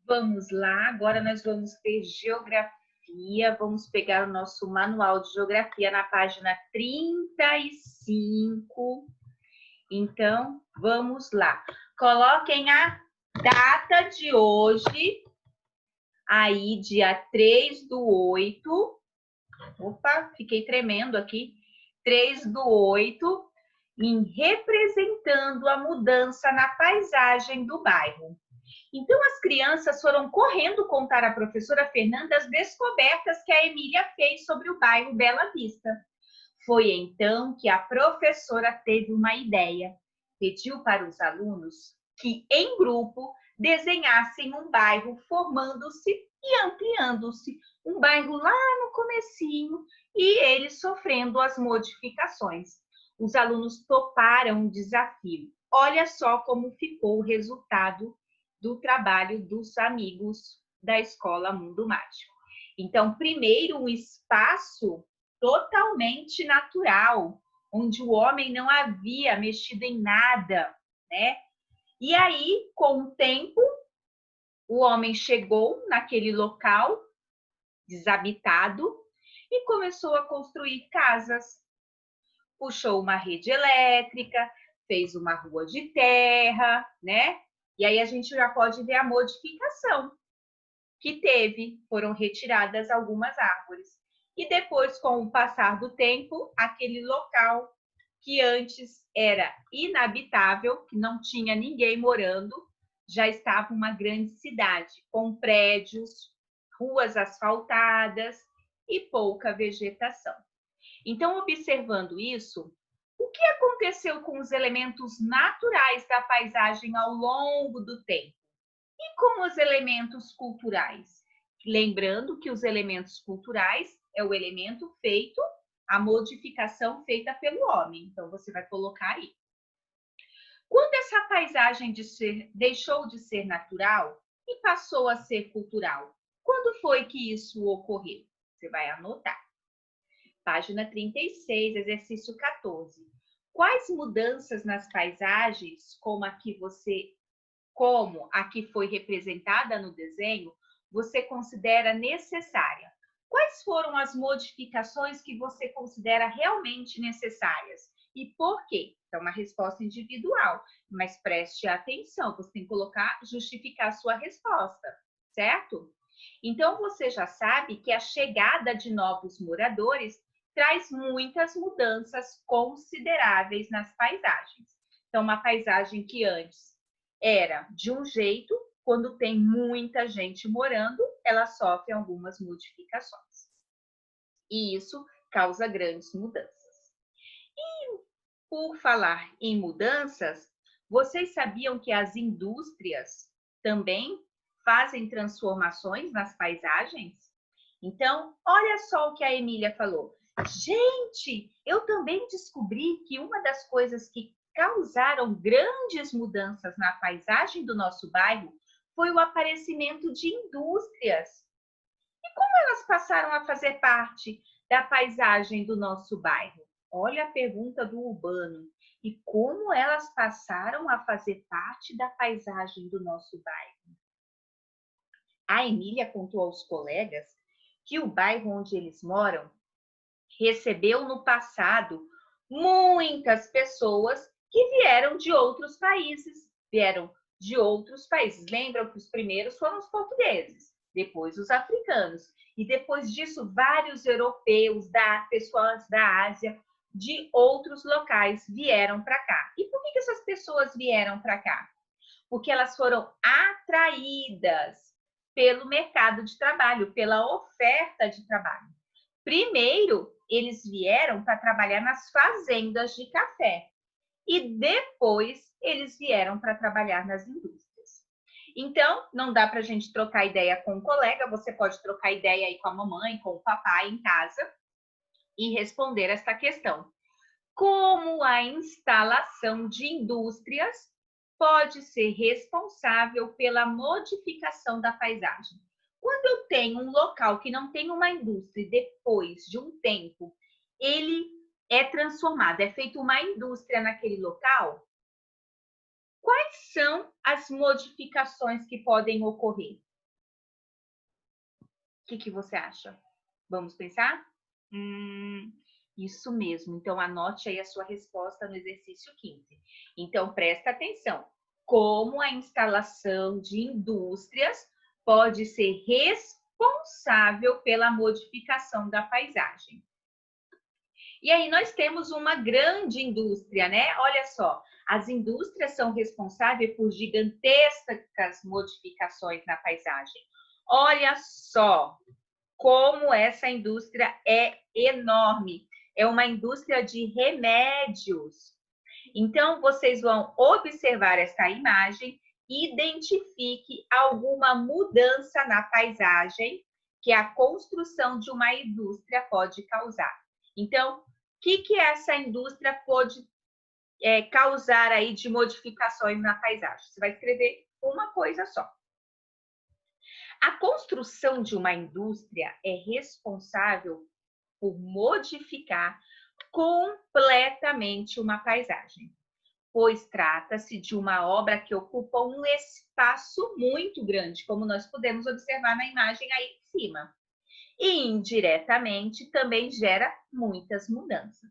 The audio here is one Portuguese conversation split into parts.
Vamos lá, agora nós vamos ter geografia. Vamos pegar o nosso manual de geografia na página 35. Então, vamos lá. Coloquem a data de hoje, aí, dia 3/8. Opa, fiquei tremendo aqui. 3/8, representando a mudança na paisagem do bairro. Então, as crianças foram correndo contar à professora Fernanda as descobertas que a Emília fez sobre o bairro Bela Vista. Foi então que a professora teve uma ideia. Pediu para os alunos que, em grupo, desenhassem um bairro formando-se e ampliando-se. Um bairro lá no comecinho e eles sofrendo as modificações. Os alunos toparam o desafio. Olha só como ficou o resultado do trabalho dos amigos da Escola Mundo Mágico. Então, primeiro, um espaço totalmente natural, onde o homem não havia mexido em nada, né? E aí, com o tempo, o homem chegou naquele local desabitado e começou a construir casas. Puxou uma rede elétrica, fez uma rua de terra, né? E aí a gente já pode ver a modificação que teve. Foram retiradas algumas árvores. E depois, com o passar do tempo, aquele local que antes era inabitável, que não tinha ninguém morando, já estava uma grande cidade, com prédios, ruas asfaltadas e pouca vegetação. Então, observando isso, o que aconteceu com os elementos naturais da paisagem ao longo do tempo? E com os elementos culturais? Lembrando que os elementos culturais é o elemento feito, a modificação feita pelo homem. Então, você vai colocar aí. Quando essa paisagem deixou de ser natural e passou a ser cultural? Quando foi que isso ocorreu? Você vai anotar. Página 36, exercício 14. Quais mudanças nas paisagens, como a que foi representada no desenho, você considera necessária? Quais foram as modificações que você considera realmente necessárias? E por quê? Então, uma resposta individual, mas preste atenção, você tem que justificar a sua resposta, certo? Então, você já sabe que a chegada de novos moradores traz muitas mudanças consideráveis nas paisagens. Então, uma paisagem que antes era de um jeito, quando tem muita gente morando, ela sofre algumas modificações. E isso causa grandes mudanças. E por falar em mudanças, vocês sabiam que as indústrias também fazem transformações nas paisagens? Então, olha só o que a Emília falou. Gente, eu também descobri que uma das coisas que causaram grandes mudanças na paisagem do nosso bairro foi o aparecimento de indústrias. E como elas passaram a fazer parte da paisagem do nosso bairro? Olha a pergunta do Urbano. E como elas passaram a fazer parte da paisagem do nosso bairro? A Emília contou aos colegas que o bairro onde eles moram recebeu no passado muitas pessoas que vieram de outros países. Lembram que os primeiros foram os portugueses, depois os africanos. E depois disso, vários europeus, pessoas da Ásia, de outros locais vieram para cá. E por que essas pessoas vieram para cá? Porque elas foram atraídas pelo mercado de trabalho, pela oferta de trabalho. Primeiro, eles vieram para trabalhar nas fazendas de café e depois eles vieram para trabalhar nas indústrias. Então, não dá para a gente trocar ideia com um colega, você pode trocar ideia aí com a mamãe, com o papai em casa e responder esta questão. Como a instalação de indústrias pode ser responsável pela modificação da paisagem? Quando eu tenho um local que não tem uma indústria, depois de um tempo, ele é transformado, é feita uma indústria naquele local, quais são as modificações que podem ocorrer? que você acha? Vamos pensar? Isso mesmo. Então, anote aí a sua resposta no exercício 15. Então, presta atenção. Como a instalação de indústrias pode ser responsável pela modificação da paisagem? E aí nós temos uma grande indústria, né? Olha só, as indústrias são responsáveis por gigantescas modificações na paisagem. Olha só como essa indústria é enorme. É uma indústria de remédios. Então, vocês vão observar essa imagem e identifique alguma mudança na paisagem que a construção de uma indústria pode causar. Então, o que essa indústria pode causar aí de modificações na paisagem? Você vai escrever uma coisa só. A construção de uma indústria é responsável por modificar completamente uma paisagem, pois trata-se de uma obra que ocupa um espaço muito grande, como nós podemos observar na imagem aí em cima. E indiretamente também gera muitas mudanças.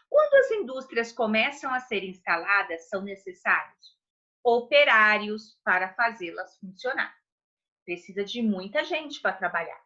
Quando as indústrias começam a ser instaladas, são necessários operários para fazê-las funcionar. Precisa de muita gente para trabalhar.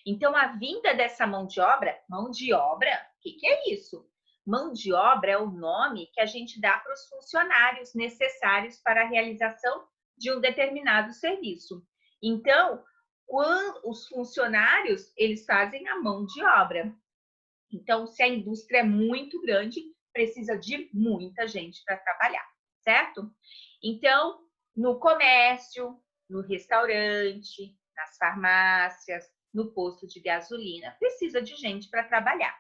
Então, a vinda dessa mão de obra, o que é isso? Mão de obra é o nome que a gente dá para os funcionários necessários para a realização de um determinado serviço. Então, quando os funcionários, eles fazem a mão de obra. Então, se a indústria é muito grande, precisa de muita gente para trabalhar, certo? Então, no comércio, no restaurante, nas farmácias, no posto de gasolina, precisa de gente para trabalhar.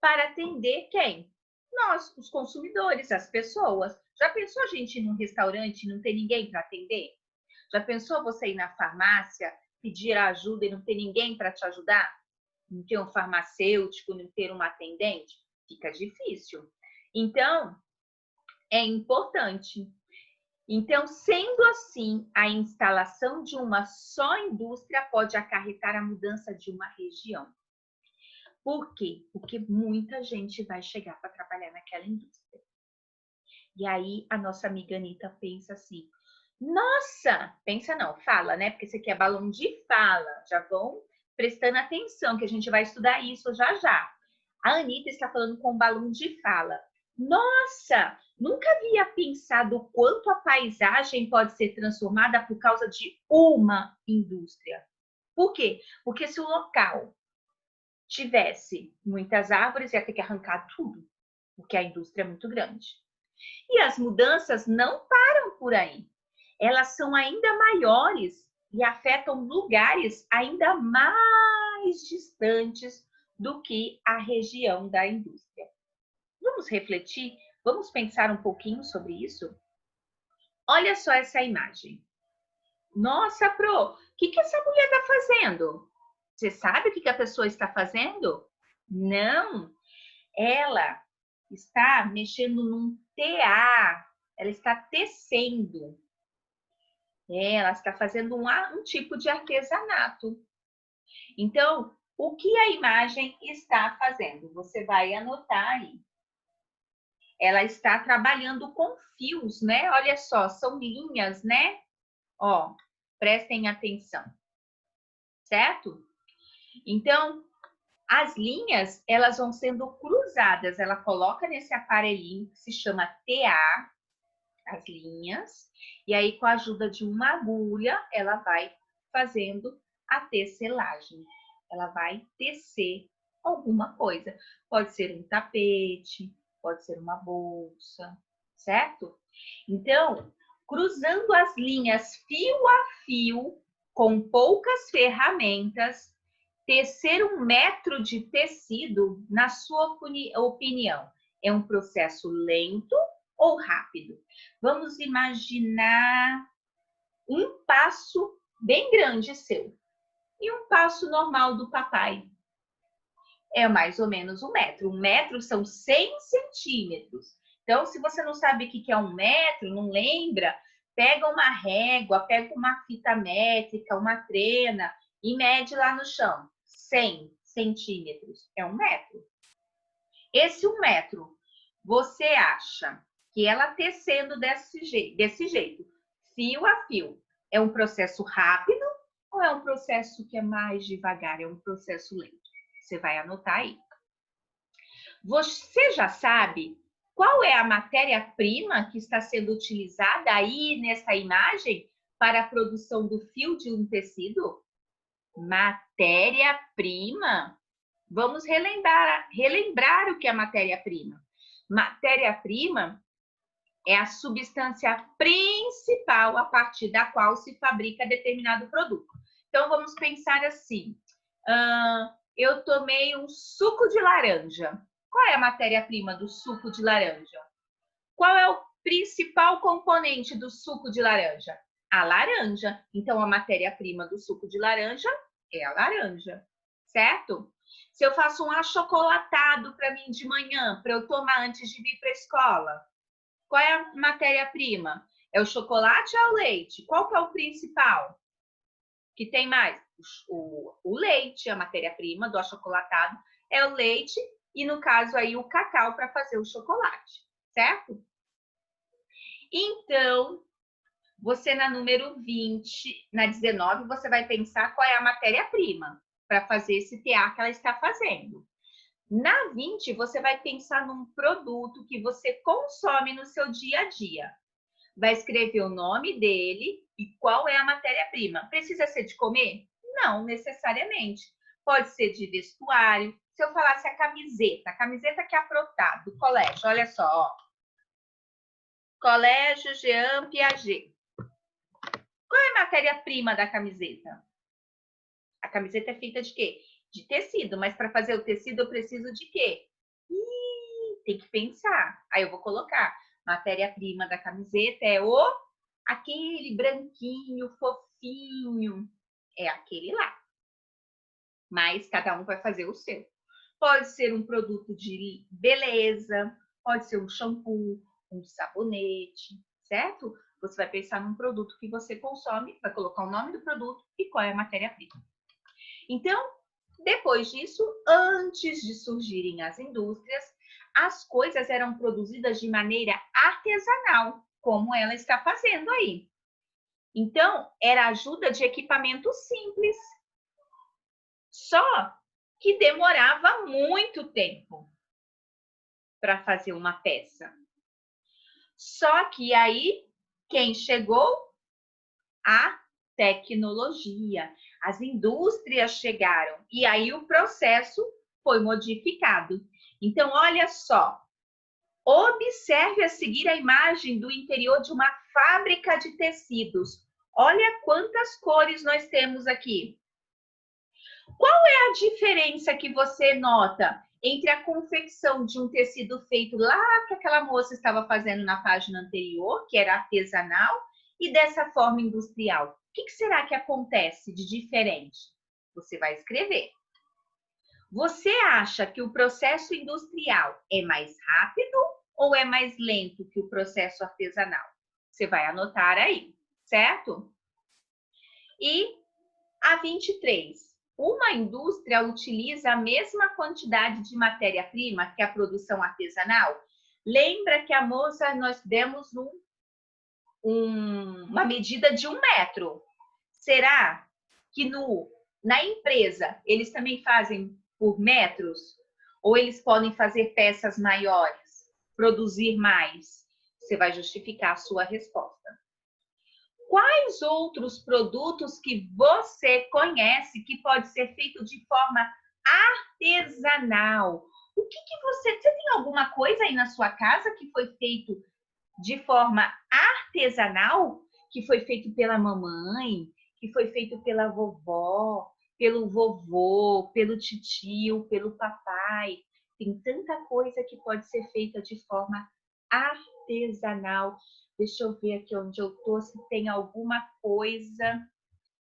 Para atender quem? Nós, os consumidores, as pessoas. Já pensou a gente ir num restaurante e não ter ninguém para atender? Já pensou você ir na farmácia, pedir ajuda e não ter ninguém para te ajudar? Não ter um farmacêutico, não ter uma atendente? Fica difícil. Então, é importante. Então, sendo assim, a instalação de uma só indústria pode acarretar a mudança de uma região. Por quê? Porque muita gente vai chegar para trabalhar naquela indústria. E aí, a nossa amiga Anitta pensa assim, nossa, pensa não, fala, né? Porque isso aqui é balão de fala. Já vão prestando atenção, que a gente vai estudar isso já já. A Anitta está falando com balão de fala. Nossa, nunca havia pensado o quanto a paisagem pode ser transformada por causa de uma indústria. Por quê? Porque se o local tivesse muitas árvores, ia ter que arrancar tudo, porque a indústria é muito grande. E as mudanças não param por aí. Elas são ainda maiores e afetam lugares ainda mais distantes do que a região da indústria. Vamos refletir? Vamos pensar um pouquinho sobre isso? Olha só essa imagem. Nossa, Pro, o que essa mulher está fazendo? Você sabe o que a pessoa está fazendo? Não, ela está mexendo num tear, ela está tecendo. Ela está fazendo um tipo de artesanato. Então, o que a imagem está fazendo? Você vai anotar aí. Ela está trabalhando com fios, né? Olha só, são linhas, né? Ó, prestem atenção, certo? Então, as linhas, elas vão sendo cruzadas. Ela coloca nesse aparelhinho que se chama TA, as linhas, e aí com a ajuda de uma agulha, ela vai fazendo a tecelagem. Ela vai tecer alguma coisa. Pode ser um tapete, pode ser uma bolsa, certo? Então, cruzando as linhas fio a fio, com poucas ferramentas, tecer 1 metro de tecido, na sua opinião, é um processo lento ou rápido? Vamos imaginar um passo bem grande seu e um passo normal do papai. É mais ou menos 1 metro. 1 metro são 100 centímetros. Então, se você não sabe o que é 1 metro, não lembra, pega uma régua, pega uma fita métrica, uma trena e mede lá no chão 100 centímetros, é 1 metro. Esse 1 metro, você acha que ela tecendo desse jeito, fio a fio, é um processo rápido ou é um processo que é mais devagar, é um processo lento? Você vai anotar aí. Você já sabe qual é a matéria-prima que está sendo utilizada aí nessa imagem para a produção do fio de um tecido? Matéria-prima. Vamos relembrar o que é matéria-prima. Matéria-prima é a substância principal a partir da qual se fabrica determinado produto. Então, vamos pensar assim. Eu tomei um suco de laranja. Qual é a matéria-prima do suco de laranja? Qual é o principal componente do suco de laranja? A laranja. Então, a matéria-prima do suco de laranja é a laranja, certo? Se eu faço um achocolatado para mim de manhã, para eu tomar antes de vir para a escola, qual é a matéria-prima? É o chocolate ou é o leite? Qual que é o principal? Que tem mais? O leite, a matéria-prima do achocolatado é o leite e, no caso aí, o cacau para fazer o chocolate, certo? Então, você na número 20, na 19, você vai pensar qual é a matéria-prima para fazer esse tear que ela está fazendo. Na 20, você vai pensar num produto que você consome no seu dia a dia. Vai escrever o nome dele e qual é a matéria-prima. Precisa ser de comer? Não necessariamente. Pode ser de vestuário. Se eu falasse a camiseta que é aprontada do colégio, olha só, ó. Colégio Jean Piaget. Qual é a matéria-prima da camiseta? A camiseta é feita de quê? De tecido, mas para fazer o tecido eu preciso de quê? Tem que pensar. Aí eu vou colocar. Matéria-prima da camiseta é aquele branquinho, fofinho. É aquele lá. Mas cada um vai fazer o seu. Pode ser um produto de beleza, pode ser um shampoo, um sabonete, certo? Você vai pensar num produto que você consome, vai colocar o nome do produto e qual é a matéria-prima. Então, depois disso, antes de surgirem as indústrias, as coisas eram produzidas de maneira artesanal, como ela está fazendo aí. Então, era ajuda de equipamento simples. Só que demorava muito tempo para fazer uma peça. Só que aí, quem chegou? A tecnologia. As indústrias chegaram e aí o processo foi modificado. Então, olha só. Observe a seguir a imagem do interior de uma fábrica de tecidos. Olha quantas cores nós temos aqui. Qual é a diferença que você nota entre a confecção de um tecido feito lá que aquela moça estava fazendo na página anterior, que era artesanal, e dessa forma industrial? O que será que acontece de diferente? Você vai escrever. Você acha que o processo industrial é mais rápido ou é mais lento que o processo artesanal? Você vai anotar aí, certo? E a 23. Uma indústria utiliza a mesma quantidade de matéria-prima que a produção artesanal? Lembra que a moça, nós demos uma medida de 1 metro. Será que na empresa eles também fazem por metros? Ou eles podem fazer peças maiores, produzir mais? Você vai justificar a sua resposta. Quais outros produtos que você conhece que pode ser feito de forma artesanal? O que você tem alguma coisa aí na sua casa que foi feito de forma artesanal, que foi feito pela mamãe, que foi feito pela vovó, pelo vovô, pelo titio, pelo papai? Tem tanta coisa que pode ser feita de forma artesanal. Deixa eu ver aqui onde eu tô, se tem alguma coisa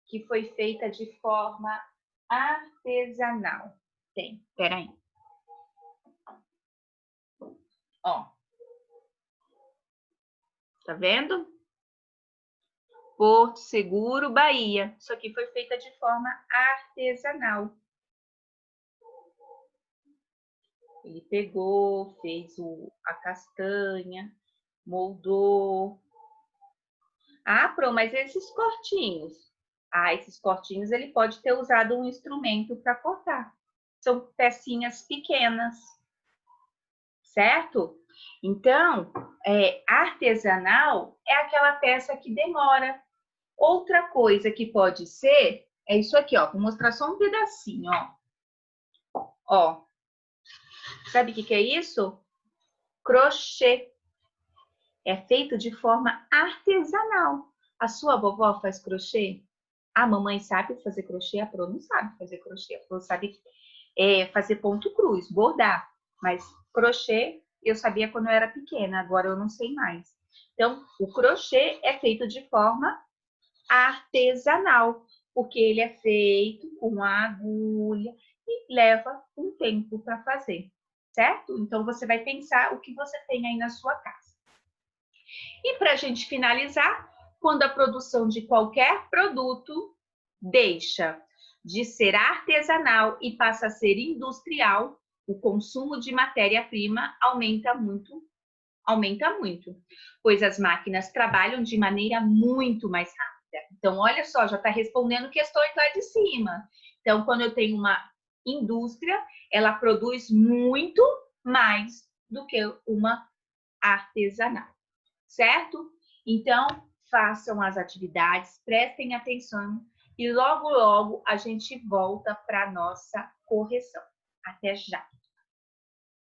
que foi feita de forma artesanal. Tem, peraí. Ó. Tá vendo? Porto Seguro, Bahia. Isso aqui foi feita de forma artesanal. Ele pegou, fez a castanha, moldou. Ah, Pro, mas esses cortinhos? Ah, esses cortinhos ele pode ter usado um instrumento para cortar. São pecinhas pequenas, certo? Então, artesanal é aquela peça que demora. Outra coisa que pode ser é isso aqui, ó. Vou mostrar só um pedacinho, ó. Ó. Sabe o que é isso? Crochê. É feito de forma artesanal. A sua vovó faz crochê? A mamãe sabe fazer crochê, a Pro não sabe fazer crochê. A Pro sabe fazer ponto cruz, bordar. Mas crochê eu sabia quando eu era pequena, agora eu não sei mais. Então, o crochê é feito de forma artesanal, porque ele é feito com agulha e leva um tempo para fazer, certo? Então, você vai pensar o que você tem aí na sua casa. E para a gente finalizar, quando a produção de qualquer produto deixa de ser artesanal e passa a ser industrial, o consumo de matéria-prima aumenta muito, pois as máquinas trabalham de maneira muito mais rápida. Então, olha só, já está respondendo questões lá de cima. Então, quando eu tenho uma indústria, ela produz muito mais do que uma artesanal, certo? Então, façam as atividades, prestem atenção e logo, logo a gente volta para a nossa correção. Até já!